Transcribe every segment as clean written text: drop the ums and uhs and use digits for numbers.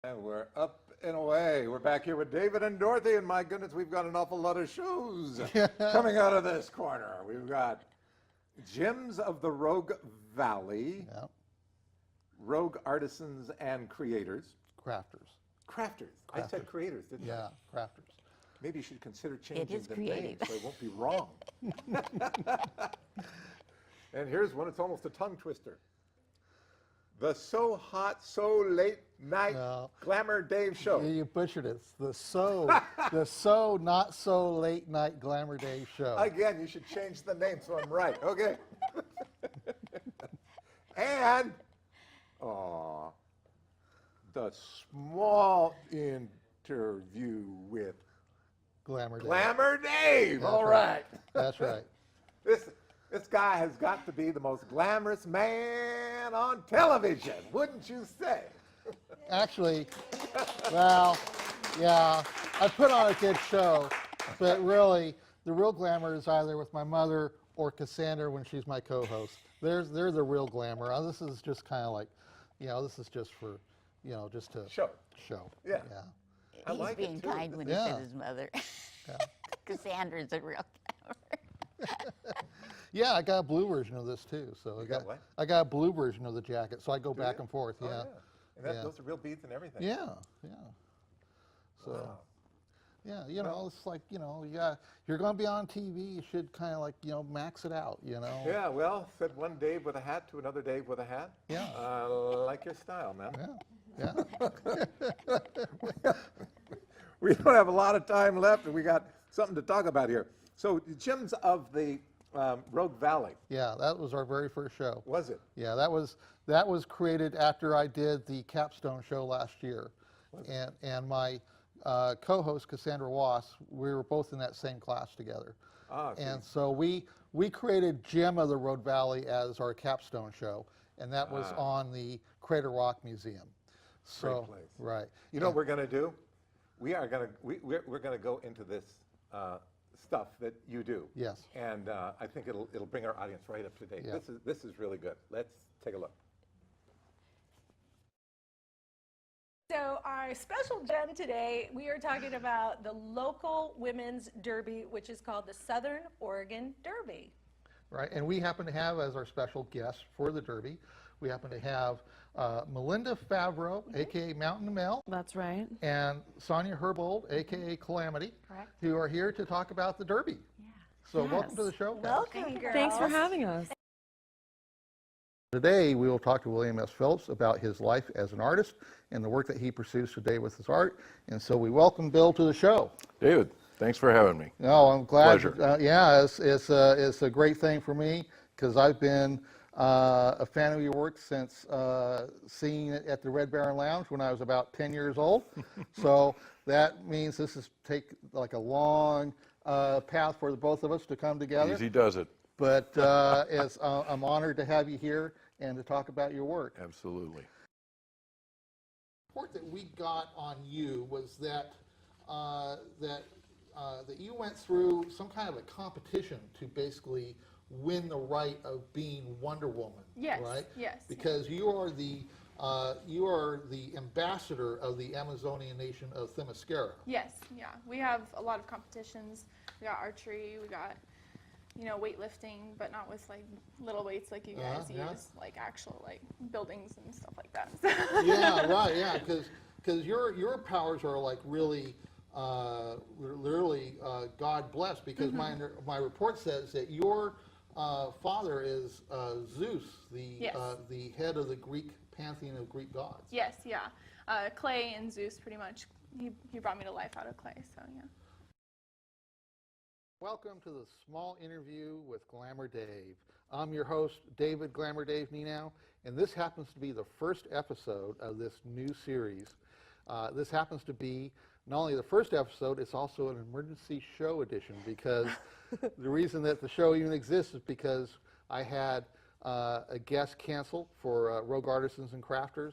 And we're up and away. We're back here with David and Dorothy, and my goodness, we've got an awful lot of shows coming out of this corner. We've got Gems of the Rogue Valley, Yep. Rogue Artisans and Creators. Crafters. Crafters. I said creators, didn't I? Yeah, crafters. Maybe you should consider changing the creative. name so it won't be wrong. And here's one, it's almost a tongue twister. The So Hot, So Late Night No. Glamour Dave Show. You butchered it. It's the so not so late night Glamour Dave show. Again, you should change the name so I'm right. Okay. And, the small interview with Glamour Dave. Glamour Dave. That's All right. That's right. This guy has got to be the most glamorous man on television, wouldn't you say? Actually, well, yeah, I put on a good show, but really, the real glamour is either with my mother or Cassandra when she's my co-host. They're the real glamour. This is just kind of like, this is just for, just to Show. Yeah. I He's like it, being too. kind when he Yeah. said his mother. Cassandra's a real glamour. Yeah, I got a blue version of this too. So got what? I got a blue version of the jacket, so I go Do back you? and forth. Oh, Yeah. And Yeah. those are real beads and everything. Yeah. So. Wow. Yeah, it's like, you're going to be on TV, you should kind of like, max it out, Yeah, well, said one Dave with a hat to another Dave with a hat. Yeah. I like your style, man. Yeah. We don't have a lot of time left, and we got something to talk about here. So, Gems of the Rogue Valley. Yeah, that was our very first show. Was it? Yeah, that was created after I did the Capstone show last year. And my co-host, Cassandra Wass, we were both in that same class together. And so we created Gem of the Rogue Valley as our Capstone show, and that was on the Crater Rock Museum. So, Great place. Right. You know what we're going to do? We're going to go into this stuff that you do. Yes. And I think it'll bring our audience right up to date. Yeah. This is really good. Let's take a look. So our special gem today, we are talking about the local women's derby, which is called the Southern Oregon Derby. Right, and we happen to have as our special guest for the Derby, we happen to have Melinda Favreau, aka Mountain Mel. That's right. And Sonia Herbold, aka Calamity, Correct. who are here to talk about the Derby. Yeah. So Yes. welcome to the show, guys. Welcome, girls. Thanks for having us. Today we will talk to William S. Phillips about his life as an artist and the work that he pursues today with his art. And so we welcome Bill to the show. David, thanks for having me. No, I'm glad. Pleasure. Yeah, it's a great thing for me because I've been a fan of your work since seeing it at the Red Baron Lounge when I was about 10 years old. So that means this is take like a long path for the both of us to come together. Easy does it. But I'm honored to have you here and to talk about your work. Absolutely. The report that we got on you was that that you went through some kind of a competition to basically win the right of being Wonder Woman. Yes, right? yes. Because you are the ambassador of the Amazonian nation of Themyscira. Yes, yeah. We have a lot of competitions. We got archery, we got, weightlifting, but not with like little weights like you guys Yeah. use, like actual like buildings and stuff like that. Yeah, right, yeah, because your powers are like really, literally God blessed, because my report says that your father is Zeus, Yes. the head of the Greek pantheon of Greek gods. Yes, yeah. Clay and Zeus pretty much, he brought me to life out of clay, so yeah. Welcome to the small interview with Glamour Dave. I'm your host, David Glamour Dave Nienow, and this happens to be the first episode of this new series. This happens to be not only the first episode, it's also an emergency show edition, because the reason that the show even exists is because I had a guest cancel for Rogue Artisans and Crafters,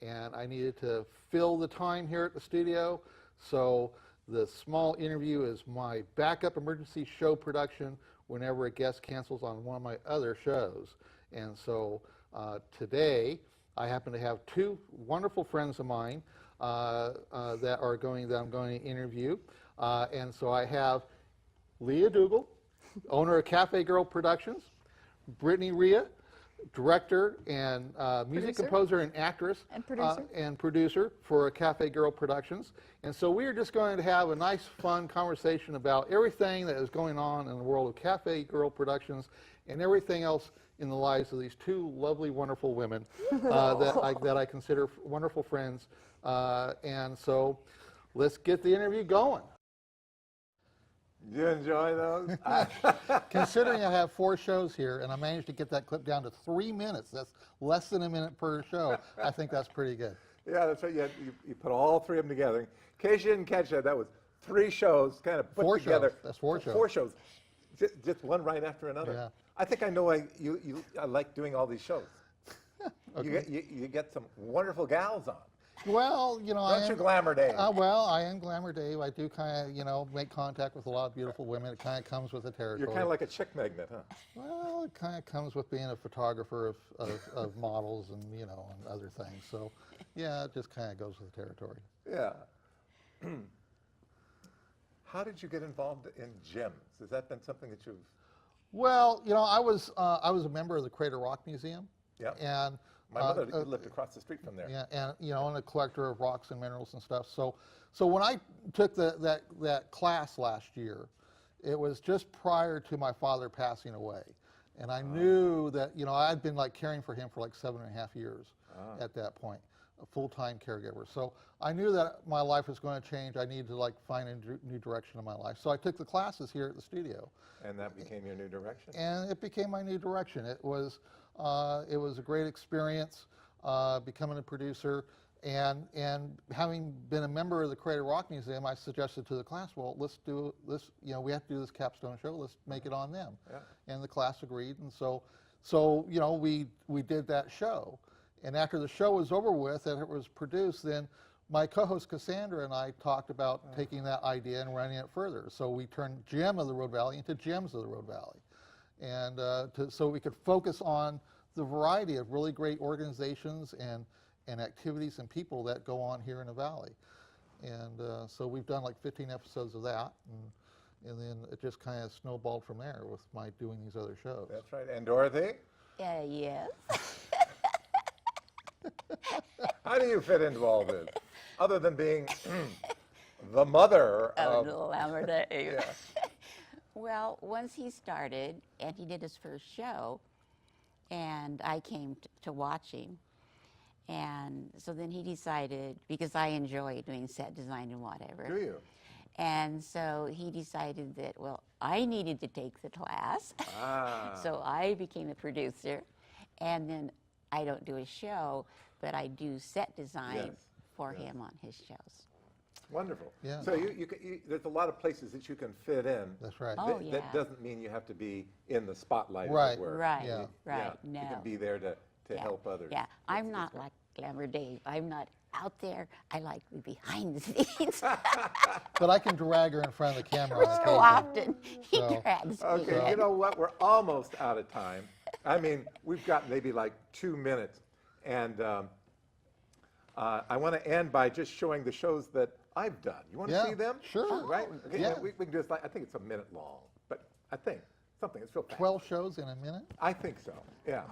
and I needed to fill the time here at the studio. So the small interview is my backup emergency show production whenever a guest cancels on one of my other shows. And so today I happen to have two wonderful friends of mine, that I'm going to interview. And so I have Leah Dougal, owner of Cafe Girl Productions, Brittany Rhea, director and music composer and actress and producer for Cafe Girl Productions. And so we are just going to have a nice, fun conversation about everything that is going on in the world of Cafe Girl Productions and everything else in the lives of these two lovely, wonderful women that I consider wonderful friends. And so let's get the interview going. You enjoy those? Considering I have 4 shows here and I managed to get that clip down to 3 minutes, that's less than a minute per show, I think that's pretty good. Yeah, that's right. You put all 3 of them together. In case you didn't catch that, that was 3 shows kind of put 4 together. shows. That's 4 shows. 4 shows. Just one right after another. Yeah. I think I know why you like doing all these shows. Okay. You get some wonderful gals on. Well, you know, Don't you, Glamour Dave? well, I am Glamour Dave. I do kind of, you know, make contact with a lot of beautiful women. It kind of comes with the territory. You're kind of like a chick magnet, huh? Well, it kind of comes with being a photographer of models and, you know, and other things. So, yeah, it just kind of goes with the territory. Yeah. How did you get involved in gyms? Has that been something that you've... Well, you know, I was a member of the Crater Rock Museum. Yeah. And My mother lived across the street from there. yeah, and you know, and a collector of rocks and minerals and stuff. So when I took that class last year, it was just prior to my father passing away, and I knew that, you know, I'd been like caring for him for like 7.5 years at that point, a full-time caregiver. So I knew that my life was going to change. I needed to like find a new direction in my life. So I took the classes here at the studio. And that became your new direction? And it became my new direction. It was a great experience becoming a producer, and having been a member of the Crater Rock Museum, I suggested to the class, well, let's do this. You know, we have to do this capstone show. Let's make it on them. Yeah. And the class agreed, and so you know, we did that show. And after the show was over with and it was produced, then my co-host Cassandra and I talked about taking that idea and running it further. So we turned Gem of the Road Valley into Gems of the Road Valley. And so we could focus on the variety of really great organizations and activities and people that go on here in the valley. And so we've done like 15 episodes of that, and then it just kind of snowballed from there with my doing these other shows. That's right. And Dorothy? Yes. How do you fit into all this? Other than being the mother Oh, of... Glamour Dave. Yeah. Well, once he started and he did his first show, and I came to watch him, and so then he decided, because I enjoy doing set design and whatever. Do you? And so he decided that, well, I needed to take the class. So I became a producer, and then I don't do a show, but I do set design for him on his shows. Wonderful. Yeah. So there's a lot of places that you can fit in. That's right. Oh, That yeah. doesn't mean you have to be in the spotlight, as Right. it were. Right, Yeah. right, Yeah. no. You can be there to Yeah, help others. Yeah, I'm That's not right. like Glamour Dave. I'm not out there. I like to be behind the scenes. But I can drag her in front of the camera on So occasion. often, he So- drags me Okay, in. you know what? We're almost out of time. I mean, we've got maybe like 2 minutes. And I want to end by just showing the shows that I've done. You want to Yeah, see them? sure. Right? Okay, Yeah. we can just, I think it's a minute long, but I think something, it's real fast. 12 shows in a minute? I think so, yeah.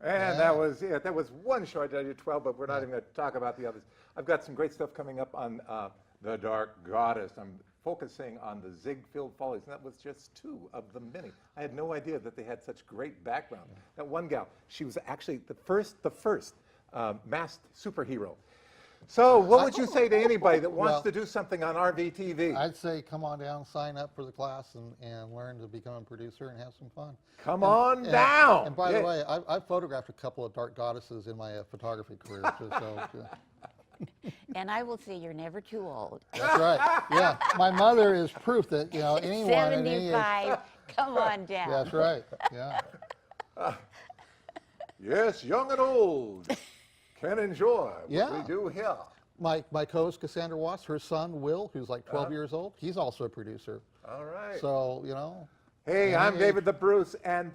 And that was one show I did 12, but we're not even going to talk about the others. I've got some great stuff coming up on The Dark Goddess. I'm focusing on the Ziegfeld Follies, and that was just 2 of the many. I had no idea that they had such great background. That one gal, she was actually the first masked superhero. So what would you say to anybody that wants to do something on RVTV? I'd say come on down, sign up for the class, and learn to become a producer and have some fun. Come on down. And by the way, I've photographed a couple of dark goddesses in my photography career. And I will say you're never too old. That's right. Yeah, my mother is proof that anyone at any age. 75, come on down. That's right. Yeah. Yes, young and old can enjoy what we do here. My co-host Cassandra Wass, her son Will, who's like 12 years old, he's also a producer. All right. So, Hey, I'm David the Bruce, and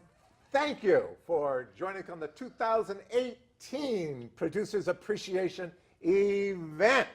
thank you for joining us on the 2018 Producers Appreciation Event.